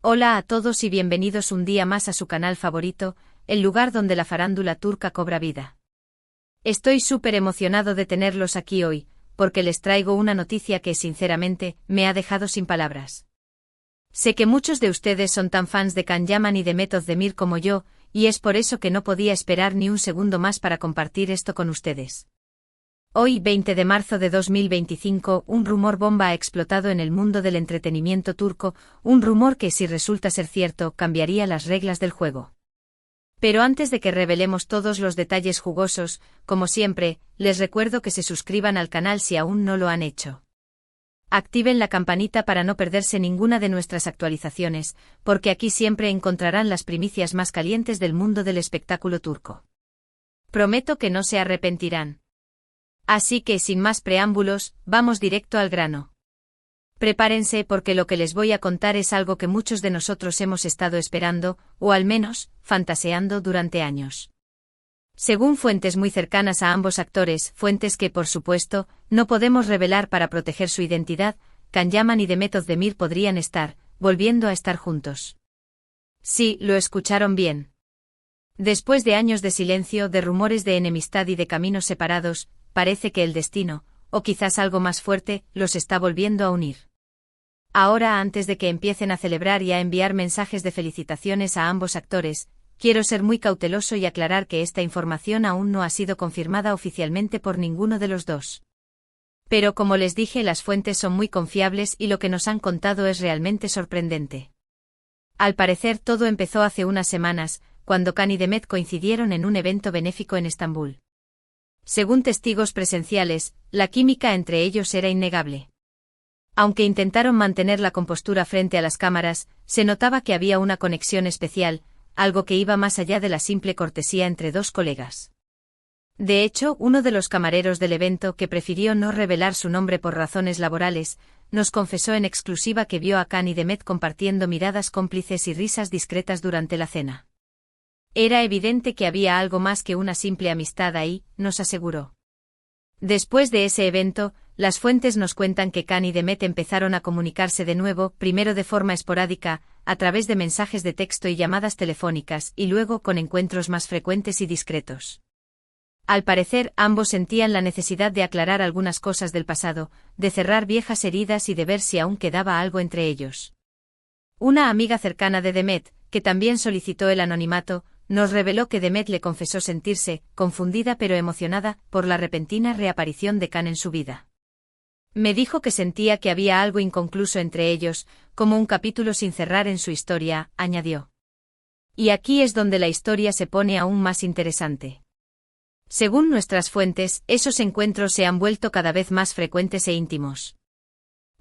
Hola a todos y bienvenidos un día más a su canal favorito, el lugar donde la farándula turca cobra vida. Estoy súper emocionado de tenerlos aquí hoy, porque les traigo una noticia que, sinceramente, me ha dejado sin palabras. Sé que muchos de ustedes son tan fans de Can Yaman y de Mehmet Özdemir como yo, y es por eso que no podía esperar ni un segundo más para compartir esto con ustedes. Hoy, 20 de marzo de 2025, un rumor bomba ha explotado en el mundo del entretenimiento turco, un rumor que, si resulta ser cierto, cambiaría las reglas del juego. Pero antes de que revelemos todos los detalles jugosos, como siempre, les recuerdo que se suscriban al canal si aún no lo han hecho. Activen la campanita para no perderse ninguna de nuestras actualizaciones, porque aquí siempre encontrarán las primicias más calientes del mundo del espectáculo turco. Prometo que no se arrepentirán. Así que, sin más preámbulos, vamos directo al grano. Prepárense porque lo que les voy a contar es algo que muchos de nosotros hemos estado esperando, o al menos, fantaseando durante años. Según fuentes muy cercanas a ambos actores, fuentes que, por supuesto, no podemos revelar para proteger su identidad, Can Yaman y Mehmet Özdemir podrían estar, volviendo a estar juntos. Sí, lo escucharon bien. Después de años de silencio, de rumores de enemistad y de caminos separados, parece que el destino, o quizás algo más fuerte, los está volviendo a unir. Ahora, antes de que empiecen a celebrar y a enviar mensajes de felicitaciones a ambos actores, quiero ser muy cauteloso y aclarar que esta información aún no ha sido confirmada oficialmente por ninguno de los dos. Pero como les dije, las fuentes son muy confiables y lo que nos han contado es realmente sorprendente. Al parecer todo empezó hace unas semanas, cuando Can y Mehmet coincidieron en un evento benéfico en Estambul. Según testigos presenciales, la química entre ellos era innegable. Aunque intentaron mantener la compostura frente a las cámaras, se notaba que había una conexión especial, algo que iba más allá de la simple cortesía entre dos colegas. De hecho, uno de los camareros del evento, que prefirió no revelar su nombre por razones laborales, nos confesó en exclusiva que vio a Can y Mehmet compartiendo miradas cómplices y risas discretas durante la cena. Era evidente que había algo más que una simple amistad ahí, nos aseguró. Después de ese evento, las fuentes nos cuentan que Can y Mehmet empezaron a comunicarse de nuevo, primero de forma esporádica, a través de mensajes de texto y llamadas telefónicas, y luego con encuentros más frecuentes y discretos. Al parecer, ambos sentían la necesidad de aclarar algunas cosas del pasado, de cerrar viejas heridas y de ver si aún quedaba algo entre ellos. Una amiga cercana de Mehmet, que también solicitó el anonimato, nos reveló que Mehmet le confesó sentirse, confundida pero emocionada, por la repentina reaparición de Can en su vida. Me dijo que sentía que había algo inconcluso entre ellos, como un capítulo sin cerrar en su historia, añadió. Y aquí es donde la historia se pone aún más interesante. Según nuestras fuentes, esos encuentros se han vuelto cada vez más frecuentes e íntimos.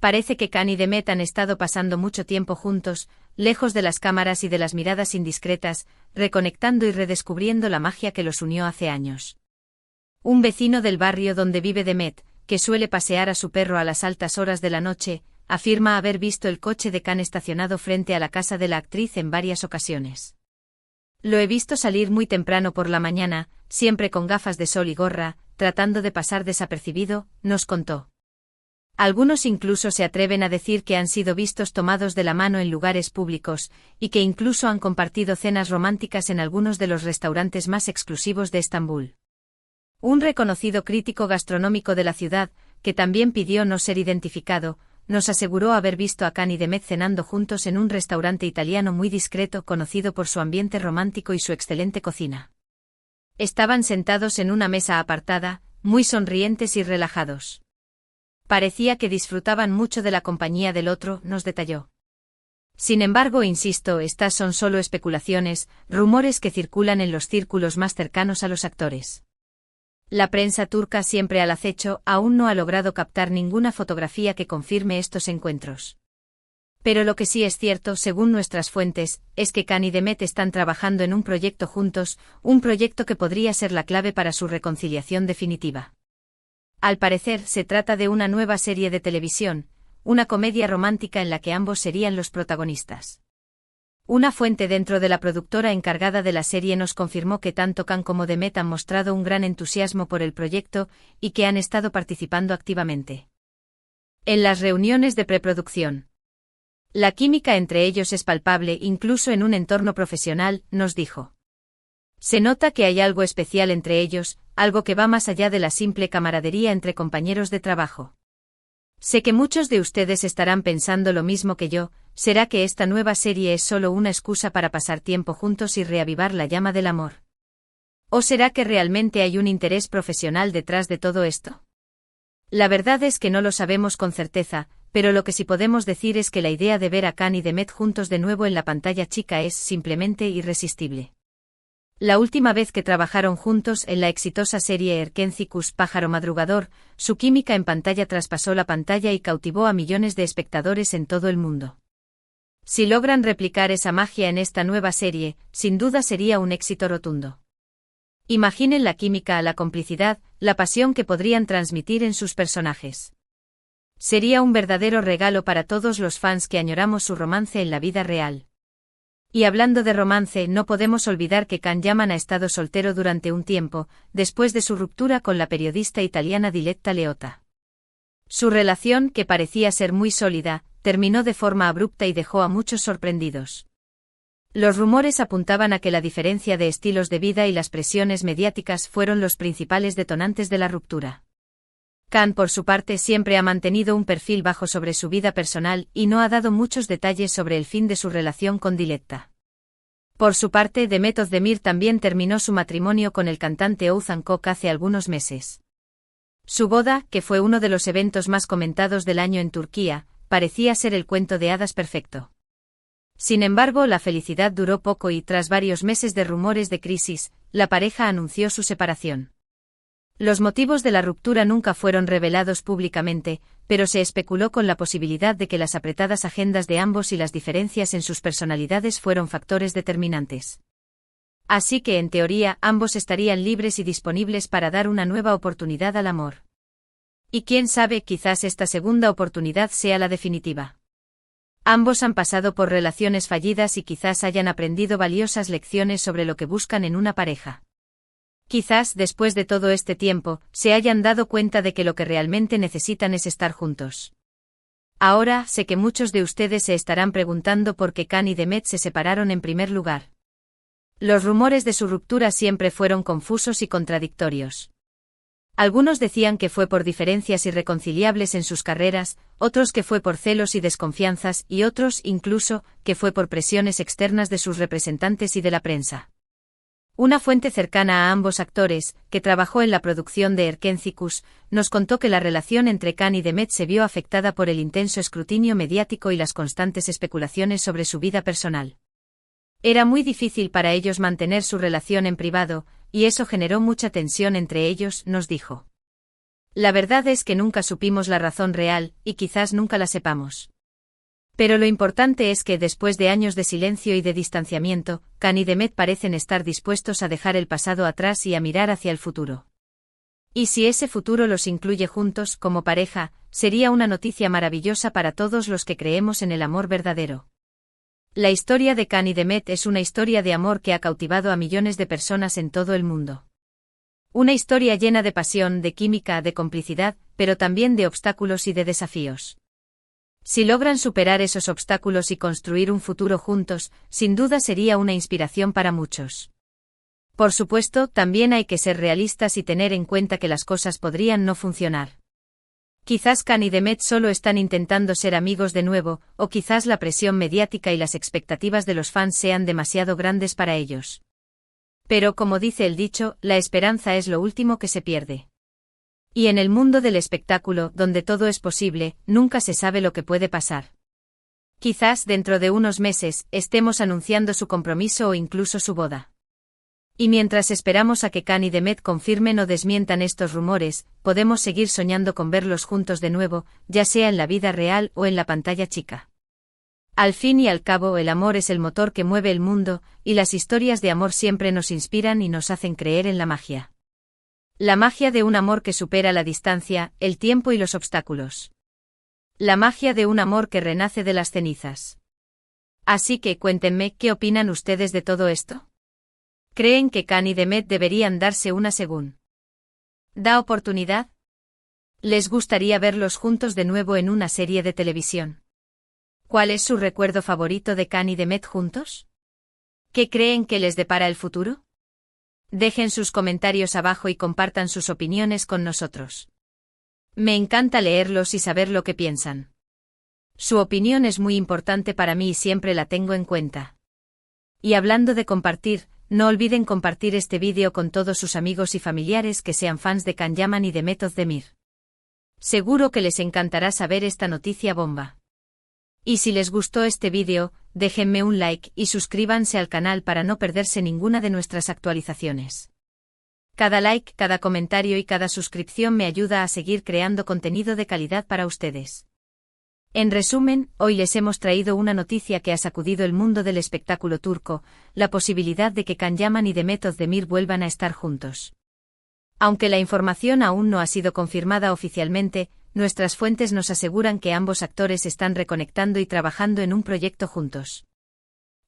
Parece que Can y Mehmet han estado pasando mucho tiempo juntos, lejos de las cámaras y de las miradas indiscretas, reconectando y redescubriendo la magia que los unió hace años. Un vecino del barrio donde vive Mehmet, que suele pasear a su perro a las altas horas de la noche, afirma haber visto el coche de Can estacionado frente a la casa de la actriz en varias ocasiones. Lo he visto salir muy temprano por la mañana, siempre con gafas de sol y gorra, tratando de pasar desapercibido, nos contó. Algunos incluso se atreven a decir que han sido vistos tomados de la mano en lugares públicos, y que incluso han compartido cenas románticas en algunos de los restaurantes más exclusivos de Estambul. Un reconocido crítico gastronómico de la ciudad, que también pidió no ser identificado, nos aseguró haber visto a Can y Mehmet cenando juntos en un restaurante italiano muy discreto conocido por su ambiente romántico y su excelente cocina. Estaban sentados en una mesa apartada, muy sonrientes y relajados. Parecía que disfrutaban mucho de la compañía del otro, nos detalló. Sin embargo, insisto, estas son solo especulaciones, rumores que circulan en los círculos más cercanos a los actores. La prensa turca, siempre al acecho, aún no ha logrado captar ninguna fotografía que confirme estos encuentros. Pero lo que sí es cierto, según nuestras fuentes, es que Can y Mehmet están trabajando en un proyecto juntos, un proyecto que podría ser la clave para su reconciliación definitiva. Al parecer, se trata de una nueva serie de televisión, una comedia romántica en la que ambos serían los protagonistas. Una fuente dentro de la productora encargada de la serie nos confirmó que tanto Can como Mehmet han mostrado un gran entusiasmo por el proyecto y que han estado participando activamente en las reuniones de preproducción. La química entre ellos es palpable incluso en un entorno profesional, nos dijo. Se nota que hay algo especial entre ellos, algo que va más allá de la simple camaradería entre compañeros de trabajo. Sé que muchos de ustedes estarán pensando lo mismo que yo, ¿será que esta nueva serie es solo una excusa para pasar tiempo juntos y reavivar la llama del amor? ¿O será que realmente hay un interés profesional detrás de todo esto? La verdad es que no lo sabemos con certeza, pero lo que sí podemos decir es que la idea de ver a Khan y Demet juntos de nuevo en la pantalla chica es simplemente irresistible. La última vez que trabajaron juntos en la exitosa serie Erkencicus Pájaro Madrugador, su química en pantalla traspasó la pantalla y cautivó a millones de espectadores en todo el mundo. Si logran replicar esa magia en esta nueva serie, sin duda sería un éxito rotundo. Imaginen la química, la complicidad, la pasión que podrían transmitir en sus personajes. Sería un verdadero regalo para todos los fans que añoramos su romance en la vida real. Y hablando de romance, no podemos olvidar que Can Yaman ha estado soltero durante un tiempo, después de su ruptura con la periodista italiana Diletta Leotta. Su relación, que parecía ser muy sólida, terminó de forma abrupta y dejó a muchos sorprendidos. Los rumores apuntaban a que la diferencia de estilos de vida y las presiones mediáticas fueron los principales detonantes de la ruptura. Can, por su parte, siempre ha mantenido un perfil bajo sobre su vida personal y no ha dado muchos detalles sobre el fin de su relación con Diletta. Por su parte, Demet Özdemir también terminó su matrimonio con el cantante Oğuzhan Koç hace algunos meses. Su boda, que fue uno de los eventos más comentados del año en Turquía, parecía ser el cuento de hadas perfecto. Sin embargo, la felicidad duró poco y tras varios meses de rumores de crisis, la pareja anunció su separación. Los motivos de la ruptura nunca fueron revelados públicamente, pero se especuló con la posibilidad de que las apretadas agendas de ambos y las diferencias en sus personalidades fueron factores determinantes. Así que, en teoría, ambos estarían libres y disponibles para dar una nueva oportunidad al amor. Y quién sabe, quizás esta segunda oportunidad sea la definitiva. Ambos han pasado por relaciones fallidas y quizás hayan aprendido valiosas lecciones sobre lo que buscan en una pareja. Quizás, después de todo este tiempo, se hayan dado cuenta de que lo que realmente necesitan es estar juntos. Ahora, sé que muchos de ustedes se estarán preguntando por qué Can y Demet se separaron en primer lugar. Los rumores de su ruptura siempre fueron confusos y contradictorios. Algunos decían que fue por diferencias irreconciliables en sus carreras, otros que fue por celos y desconfianzas y otros, incluso, que fue por presiones externas de sus representantes y de la prensa. Una fuente cercana a ambos actores, que trabajó en la producción de Erkencicus, nos contó que la relación entre Can y Demet se vio afectada por el intenso escrutinio mediático y las constantes especulaciones sobre su vida personal. Era muy difícil para ellos mantener su relación en privado, y eso generó mucha tensión entre ellos, nos dijo. La verdad es que nunca supimos la razón real, y quizás nunca la sepamos. Pero lo importante es que después de años de silencio y de distanciamiento, Can y Demet parecen estar dispuestos a dejar el pasado atrás y a mirar hacia el futuro. Y si ese futuro los incluye juntos, como pareja, sería una noticia maravillosa para todos los que creemos en el amor verdadero. La historia de Can y Demet es una historia de amor que ha cautivado a millones de personas en todo el mundo. Una historia llena de pasión, de química, de complicidad, pero también de obstáculos y de desafíos. Si logran superar esos obstáculos y construir un futuro juntos, sin duda sería una inspiración para muchos. Por supuesto, también hay que ser realistas y tener en cuenta que las cosas podrían no funcionar. Quizás Can y Demet solo están intentando ser amigos de nuevo, o quizás la presión mediática y las expectativas de los fans sean demasiado grandes para ellos. Pero como dice el dicho, la esperanza es lo último que se pierde. Y en el mundo del espectáculo, donde todo es posible, nunca se sabe lo que puede pasar. Quizás dentro de unos meses, estemos anunciando su compromiso o incluso su boda. Y mientras esperamos a que Can y Demet confirmen o desmientan estos rumores, podemos seguir soñando con verlos juntos de nuevo, ya sea en la vida real o en la pantalla chica. Al fin y al cabo, el amor es el motor que mueve el mundo, y las historias de amor siempre nos inspiran y nos hacen creer en la magia. La magia de un amor que supera la distancia, el tiempo y los obstáculos. La magia de un amor que renace de las cenizas. Así que cuéntenme, ¿qué opinan ustedes de todo esto? ¿Creen que Can y Demet deberían darse una segunda oportunidad? ¿Les gustaría verlos juntos de nuevo en una serie de televisión? ¿Cuál es su recuerdo favorito de Can y Demet juntos? ¿Qué creen que les depara el futuro? Dejen sus comentarios abajo y compartan sus opiniones con nosotros. Me encanta leerlos y saber lo que piensan. Su opinión es muy importante para mí y siempre la tengo en cuenta. Y hablando de compartir, no olviden compartir este vídeo con todos sus amigos y familiares que sean fans de Can Yaman y de Demet Özdemir. Seguro que les encantará saber esta noticia bomba. Y si les gustó este vídeo, déjenme un like y suscríbanse al canal para no perderse ninguna de nuestras actualizaciones. Cada like, cada comentario y cada suscripción me ayuda a seguir creando contenido de calidad para ustedes. En resumen, hoy les hemos traído una noticia que ha sacudido el mundo del espectáculo turco, la posibilidad de que Can Yaman y Demet Özdemir vuelvan a estar juntos. Aunque la información aún no ha sido confirmada oficialmente, nuestras fuentes nos aseguran que ambos actores están reconectando y trabajando en un proyecto juntos.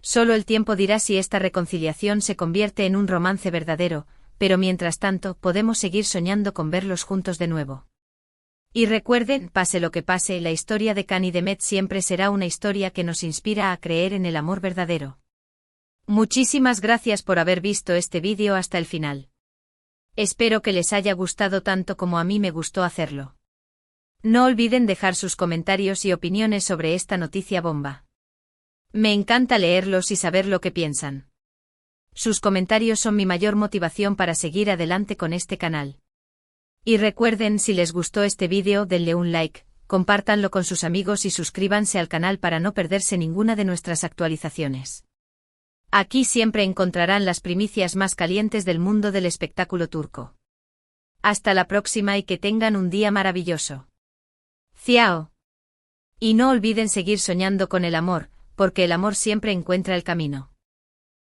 Solo el tiempo dirá si esta reconciliación se convierte en un romance verdadero, pero mientras tanto podemos seguir soñando con verlos juntos de nuevo. Y recuerden, pase lo que pase, la historia de Can y Demet siempre será una historia que nos inspira a creer en el amor verdadero. Muchísimas gracias por haber visto este vídeo hasta el final. Espero que les haya gustado tanto como a mí me gustó hacerlo. No olviden dejar sus comentarios y opiniones sobre esta noticia bomba. Me encanta leerlos y saber lo que piensan. Sus comentarios son mi mayor motivación para seguir adelante con este canal. Y recuerden, si les gustó este vídeo, denle un like, compártanlo con sus amigos y suscríbanse al canal para no perderse ninguna de nuestras actualizaciones. Aquí siempre encontrarán las primicias más calientes del mundo del espectáculo turco. Hasta la próxima y que tengan un día maravilloso. Ciao. Y no olviden seguir soñando con el amor, porque el amor siempre encuentra el camino.